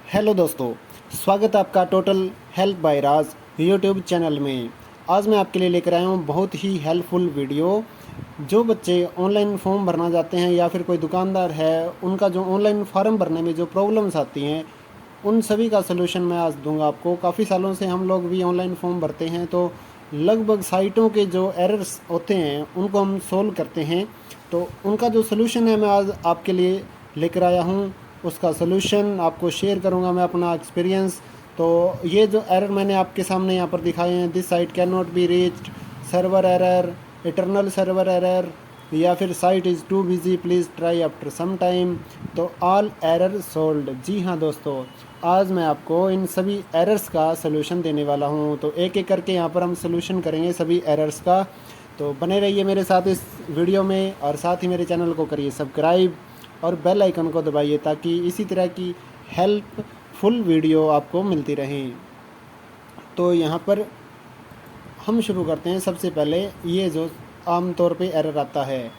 Hello दोस्तों, स्वागत है आपका total help by Raj YouTube channel में। आज मैं आपके लिए लेकर आया हूँ बहुत ही हेल्पफुल वीडियो। जो बच्चे ऑनलाइन फॉर्म भरना चाहते हैं या फिर कोई दुकानदार है, उनका जो ऑनलाइन फॉर्म भरने में जो प्रॉब्लम्स आती हैं, उन सभी का सलूशन मैं आज दूंगा आपको। काफ़ी सालों से हम लोग भी ऑनलाइन फॉर्म भरते हैं, तो लगभग साइटों के जो एरर्स होते हैं उनको हम सोल्व करते हैं। तो उनका जो सलूशन है मैं आज आपके लिए लेकर आया हूँ। उसका सलूशन आपको शेयर करूँगा मैं, अपना एक्सपीरियंस। तो ये जो एरर मैंने आपके सामने यहाँ पर दिखाए हैं, this site can not be reached, server error, internal server error, या फिर site is too busy, please try after some time. तो ऑल एरर सोल्व्ड। जी हाँ दोस्तों, आज मैं आपको इन सभी एरर्स का सलूशन देने वाला हूँ। तो एक एक करके यहाँ पर हम सलूशन करेंगे सभी एरर्स का। तो बने रहिए मेरे साथ इस वीडियो में, और साथ ही मेरे चैनल को करिए सब्सक्राइब और बेल आइकन को दबाइए ताकि इसी तरह की हेल्पफुल वीडियो आपको मिलती रहें। तो यहाँ पर हम शुरू करते हैं। सबसे पहले ये जो आम तौर पे एरर आता है,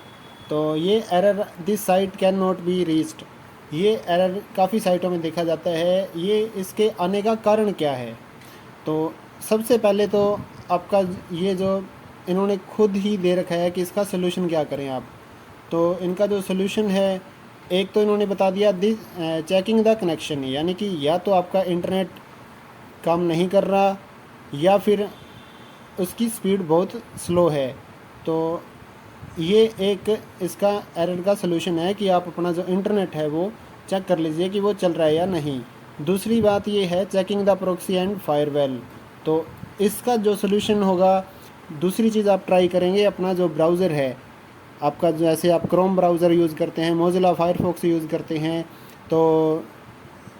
तो ये error this site can not be reached, ये एरर काफ़ी साइटों में देखा जाता है। ये इसके आने का कारण क्या है? तो सबसे पहले तो आपका ये जो इन्होंने खुद ही दे रखा है कि इसका सलूशन क्या करें आप। तो इनका जो सलूशन है, एक तो इन्होंने बता दिया दिस चेकिंग द कनेक्शन, यानी कि या तो आपका इंटरनेट काम नहीं कर रहा या फिर उसकी स्पीड बहुत स्लो है। तो ये एक इसका एरर का सलूशन है कि आप अपना जो इंटरनेट है वो चेक कर लीजिए कि वो चल रहा है या नहीं। दूसरी बात ये है checking the proxy and firewall. तो इसका जो सलूशन होगा, दूसरी चीज़ आप ट्राई करेंगे, अपना जो ब्राउज़र है आपका, जैसे आप क्रोम ब्राउज़र यूज़ करते हैं, मोज़िला फायरफॉक्स यूज़ करते हैं, तो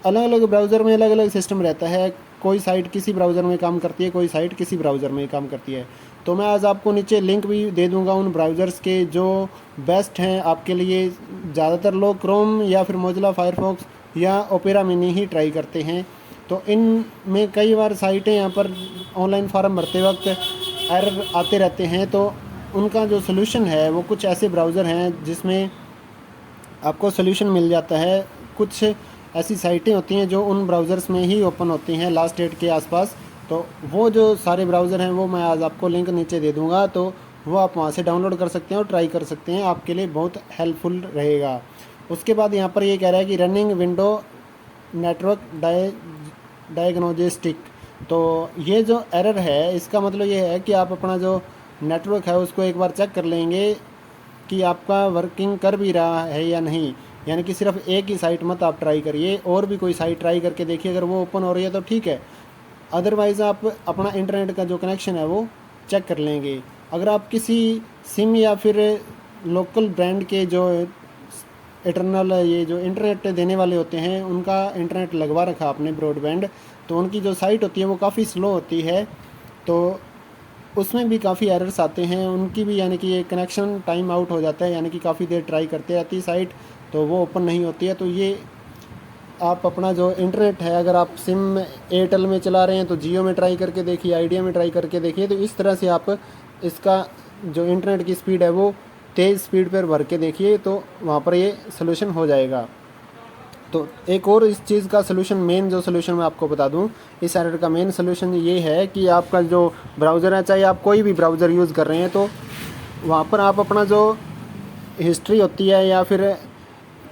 अलग अलग ब्राउज़र में अलग अलग सिस्टम रहता है। कोई साइट किसी ब्राउज़र में काम करती है, कोई साइट किसी ब्राउज़र में काम करती है। तो मैं आज आपको नीचे लिंक भी दे दूंगा उन ब्राउज़र्स के जो बेस्ट हैं आपके लिए। ज़्यादातर लोग क्रोम या फिर मोज़िला फायरफॉक्स या ओपेरा मिनी ही ट्राई करते हैं। तो इन में कई बार साइटें यहाँ पर ऑनलाइन फॉर्म भरते वक्त एरर आते रहते हैं। तो उनका जो सलूशन है वो कुछ ऐसे ब्राउज़र हैं जिसमें आपको सलूशन मिल जाता है। कुछ ऐसी साइटें होती हैं जो उन ब्राउज़र्स में ही ओपन होती हैं लास्ट डेट के आसपास। तो वो जो सारे ब्राउज़र हैं वो मैं आज आपको लिंक नीचे दे दूँगा, तो वो आप वहाँ से डाउनलोड कर सकते हैं और ट्राई कर सकते हैं, आपके लिए बहुत हेल्पफुल रहेगा। उसके बाद यहाँ पर ये कह रहा है कि रनिंग विंडो नेटवर्क डायग्नोस्टिक। तो ये जो एरर है इसका मतलब ये है कि आप अपना जो नेटवर्क है उसको एक बार चेक कर लेंगे कि आपका वर्किंग कर भी रहा है या नहीं। यानी कि सिर्फ एक ही साइट मत आप ट्राई करिए, और भी कोई साइट ट्राई करके देखिए, अगर वो ओपन हो रही है तो ठीक है, अदरवाइज़ आप अपना इंटरनेट का जो कनेक्शन है वो चेक कर लेंगे। अगर आप किसी सिम या फिर लोकल ब्रांड के जो इटरनल ये जो इंटरनेट देने वाले होते हैं उनका इंटरनेट लगवा रखा आपने ब्रॉडबैंड, तो उनकी जो साइट होती है वो काफ़ी स्लो होती है, तो उसमें भी काफ़ी एरर्स आते हैं उनकी भी। यानी कि ये कनेक्शन टाइम आउट हो जाता है, यानी कि काफ़ी देर ट्राई करते रहती है साइट, तो वो ओपन नहीं होती है। तो ये आप अपना जो इंटरनेट है, अगर आप सिम एयरटेल में चला रहे हैं तो जियो में ट्राई करके देखिए, आइडिया में ट्राई करके देखिए। तो इस तरह से आप इसका जो इंटरनेट की स्पीड है वो तेज़ स्पीड पर भर के देखिए, तो वहाँ पर ये सलूशन हो जाएगा। तो एक और इस चीज़ का सलूशन, मेन जो सलूशन मैं आपको बता दूं, इस एरर का मेन सलूशन ये है कि आपका जो ब्राउज़र है, चाहे आप कोई भी ब्राउज़र यूज़ कर रहे हैं, तो वहाँ पर आप अपना जो हिस्ट्री होती है या फिर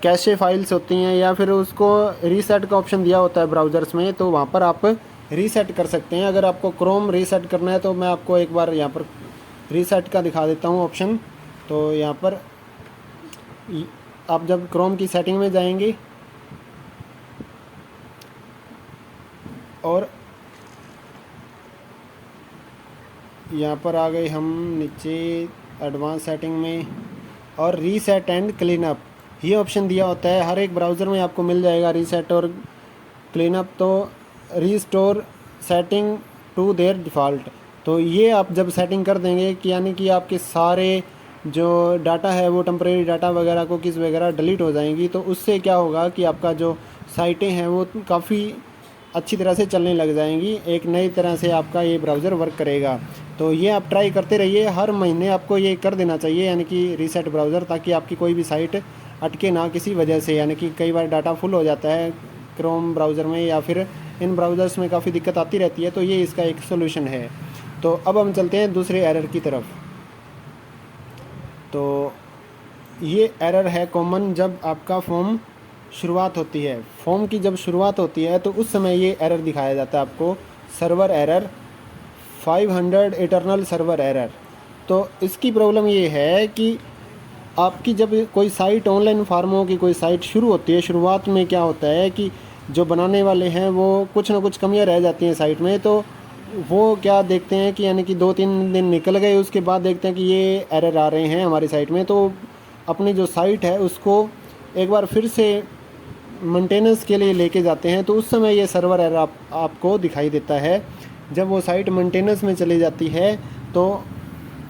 कैशे फाइल्स होती हैं या फिर उसको रीसेट का ऑप्शन दिया होता है ब्राउज़र्स में, तो वहाँ पर आप रीसेट कर सकते हैं। अगर आपको क्रोम रीसेट करना है तो मैं आपको एक बार यहाँ पर रीसेट का दिखा देता हूँ ऑप्शन। तो यहाँ पर आप जब क्रोम की सेटिंग में जाएंगे और यहाँ पर आ गए हम नीचे एडवांस सेटिंग में, और रीसेट एंड क्लीन अप ये ऑप्शन दिया होता है। हर एक ब्राउज़र में आपको मिल जाएगा रीसेट और क्लीन अप। तो restore setting to their default, तो ये आप जब सेटिंग कर देंगे कि यानी कि आपके सारे जो डाटा है वो टेम्परेरी डाटा वगैरह कुकीज़ वगैरह डिलीट हो जाएंगी। तो उससे क्या होगा कि आपका जो साइटें हैं वो काफ़ी अच्छी तरह से चलने लग जाएंगी, एक नई तरह से आपका ये ब्राउज़र वर्क करेगा। तो ये आप ट्राई करते रहिए, हर महीने आपको ये कर देना चाहिए, यानी कि रीसेट ब्राउज़र, ताकि आपकी कोई भी साइट अटके ना किसी वजह से। यानी कि कई बार डाटा फुल हो जाता है क्रोम ब्राउज़र में या फिर इन ब्राउज़र्स में काफ़ी दिक्कत आती रहती है, तो ये इसका एक सोल्यूशन है। तो अब हम चलते हैं दूसरे एरर की तरफ। तो ये एरर है कॉमन जब आपका फॉर्म शुरुआत होती है। फॉर्म की जब शुरुआत होती है तो उस समय ये एरर दिखाया जाता है आपको, server error 500 eternal server error. तो इसकी प्रॉब्लम ये है कि आपकी जब कोई साइट ऑनलाइन फार्मों की कोई साइट शुरू होती है, शुरुआत में क्या होता है कि जो बनाने वाले हैं वो कुछ ना कुछ कमियां रह जाती हैं साइट में, तो वो क्या देखते हैं कि यानी कि 2-3 दिन निकल गए, उसके बाद देखते हैं कि ये एरर आ रहे हैं हमारी साइट में, तो अपनी जो साइट है उसको एक बार फिर से मेंटेनेंस के लिए लेके जाते हैं। तो उस समय ये सर्वर एरर आपको दिखाई देता है। जब वो साइट मेंटेनेंस में चली जाती है तो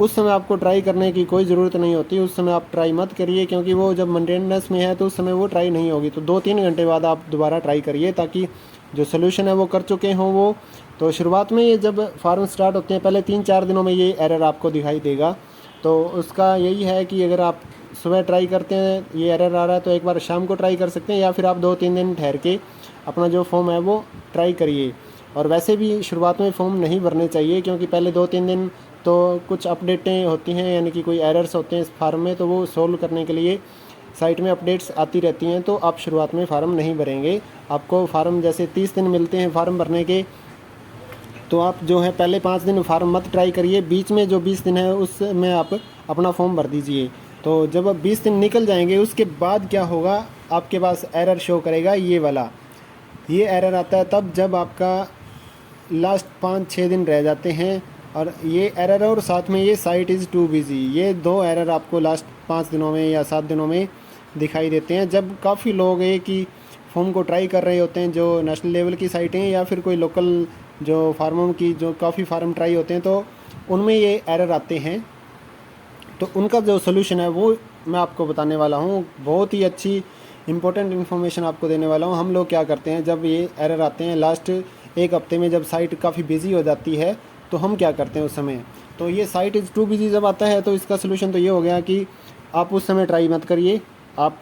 उस समय आपको ट्राई करने की कोई ज़रूरत नहीं होती, उस समय आप ट्राई मत करिए, क्योंकि वो जब मेंटेनेंस में है तो उस समय वो ट्राई नहीं होगी। तो 2-3 घंटे बाद आप दोबारा ट्राई करिए, ताकि जो सोल्यूशन है वो कर चुके हों वो। तो शुरुआत में ये जब फार्म स्टार्ट होते हैं पहले 3-4 दिनों में ये एरर आपको दिखाई देगा। तो उसका यही है कि अगर आप सुबह ट्राई करते हैं ये एरर आ रहा है तो एक बार शाम को ट्राई कर सकते हैं, या फिर आप 2-3 दिन ठहर के अपना जो फॉर्म है वो ट्राई करिए। और वैसे भी शुरुआत में फॉर्म नहीं भरने चाहिए, क्योंकि पहले 2-3 दिन तो कुछ अपडेटें होती हैं, यानी कि कोई एरर्स होते हैं इस फार्म में, तो वो सोल्व करने के लिए साइट में अपडेट्स आती रहती हैं। तो आप शुरुआत में फ़ार्म नहीं भरेंगे। आपको फ़ार्म जैसे 30 दिन मिलते हैं फ़ार्म भरने के, तो आप जो है पहले 5 दिन फ़ार्म मत ट्राई करिए, बीच में जो 20 दिन है उसमें आप अपना फॉर्म भर दीजिए। तो जब अब 20 दिन निकल जाएंगे उसके बाद क्या होगा, आपके पास एरर शो करेगा ये वाला। ये एरर आता है तब जब आपका लास्ट 5-6 दिन रह जाते हैं, और ये एरर और साथ में ये साइट इज़ टू बिज़ी, ये 2 एरर आपको लास्ट 5 दिनों में या 7 दिनों में दिखाई देते हैं। जब काफ़ी लोग एक ही फॉर्म को ट्राई कर रहे होते हैं, जो नेशनल लेवल की साइटें हैं या फिर कोई लोकल जो फार्मों की जो काफ़ी फार्म ट्राई होते हैं, तो उनमें ये एरर आते हैं। तो उनका जो सोल्यूशन है वो मैं आपको बताने वाला हूँ। बहुत ही अच्छी इंपॉर्टेंट इन्फॉर्मेशन आपको देने वाला हूँ। हम लोग क्या करते हैं जब ये एरर आते हैं लास्ट 1 हफ्ते में, जब साइट काफ़ी बिजी हो जाती है, तो हम क्या करते हैं उस समय। तो ये साइट इज़ टू बिजी जब आता है तो इसका सोल्यूशन तो ये हो गया कि आप उस समय ट्राई मत करिए। आप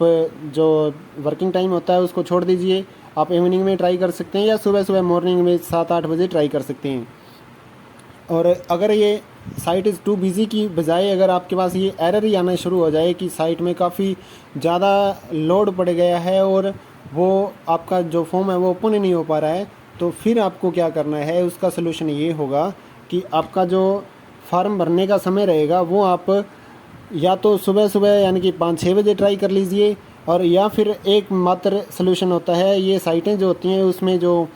जो वर्किंग टाइम होता है उसको छोड़ दीजिए। आप इवनिंग में ट्राई कर सकते हैं या सुबह सुबह मॉर्निंग में 7-8 बजे ट्राई कर सकते हैं। और अगर ये साइट इज़ टू बिज़ी की बजाय अगर आपके पास ये एरर ही आना शुरू हो जाए कि साइट में काफ़ी ज़्यादा लोड पड़ गया है और वो आपका जो फॉर्म है वो ओपन ही नहीं हो पा रहा है, तो फिर आपको क्या करना है, उसका सोल्यूशन ये होगा कि आपका जो फार्म भरने का समय रहेगा वो आप या तो सुबह सुबह यानी कि 5-6 बजे ट्राई कर लीजिए, और या फिर एक मात्र सोल्यूशन होता है, ये साइटें जो होती हैं उसमें जो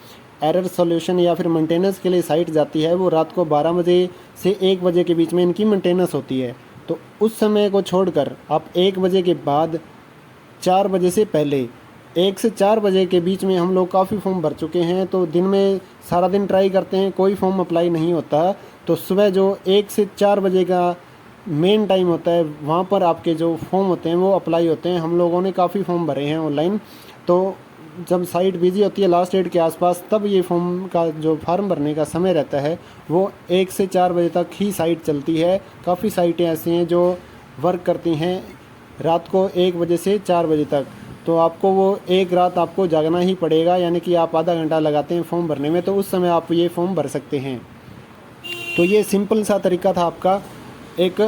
एरर सॉल्यूशन या फिर मेंटेनेंस के लिए साइट जाती है वो रात को 12 बजे से 1 बजे के बीच में इनकी मेंटेनेंस होती है। तो उस समय को छोड़कर आप 1 बजे के बाद 4 बजे से पहले 1 से 4 बजे के बीच में हम लोग काफ़ी फॉर्म भर चुके हैं। तो दिन में सारा दिन ट्राई करते हैं, कोई फॉर्म अप्लाई नहीं होता, तो सुबह जो 1 से 4 बजे का मेन टाइम होता है वहाँ पर आपके जो फॉर्म होते हैं वो अप्लाई होते हैं। हम लोगों ने काफ़ी फॉर्म भरे हैं ऑनलाइन, तो जब साइट बिजी होती है लास्ट डेट के आसपास, तब ये फॉर्म का जो फार्म भरने का समय रहता है वो 1 से 4 बजे तक ही साइट चलती है। काफ़ी साइटें ऐसी हैं जो वर्क करती हैं रात को 1 बजे से 4 बजे तक, तो आपको वो एक रात आपको जागना ही पड़ेगा, यानी कि आप आधा घंटा लगाते हैं फॉर्म भरने में, तो उस समय आप ये फॉर्म भर सकते हैं। तो ये सिंपल सा तरीका था आपका एक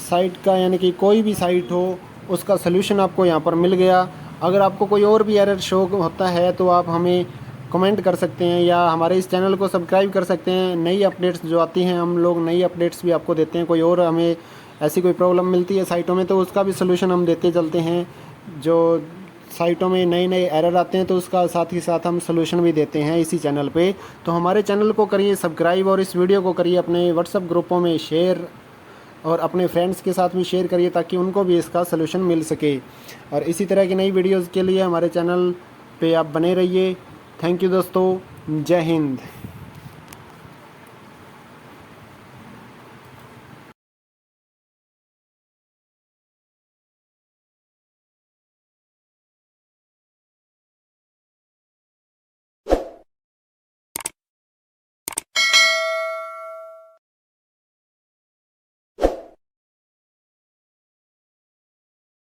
साइट का, यानी कि कोई भी साइट हो उसका सलूशन आपको यहाँ पर मिल गया। अगर आपको कोई और भी एरर शो होता है तो आप हमें कमेंट कर सकते हैं या हमारे इस चैनल को सब्सक्राइब कर सकते हैं। नई अपडेट्स जो आती हैं हम लोग नई अपडेट्स भी आपको देते हैं। कोई और हमें ऐसी कोई प्रॉब्लम मिलती है साइटों में तो उसका भी सलूशन हम देते चलते हैं। जो साइटों में नए नए एरर आते हैं तो उसका साथ ही साथ हम सलूशन भी देते हैं इसी चैनल पे। तो हमारे चैनल को करिए सब्सक्राइब और इस वीडियो को करिए अपने व्हाट्सएप ग्रुपों में शेयर और अपने फ्रेंड्स के साथ भी शेयर करिए ताकि उनको भी इसका सलूशन मिल सके। और इसी तरह की नई वीडियोज़ के लिए हमारे चैनल पे आप बने रहिए। थैंक यू दोस्तों, जय हिंद।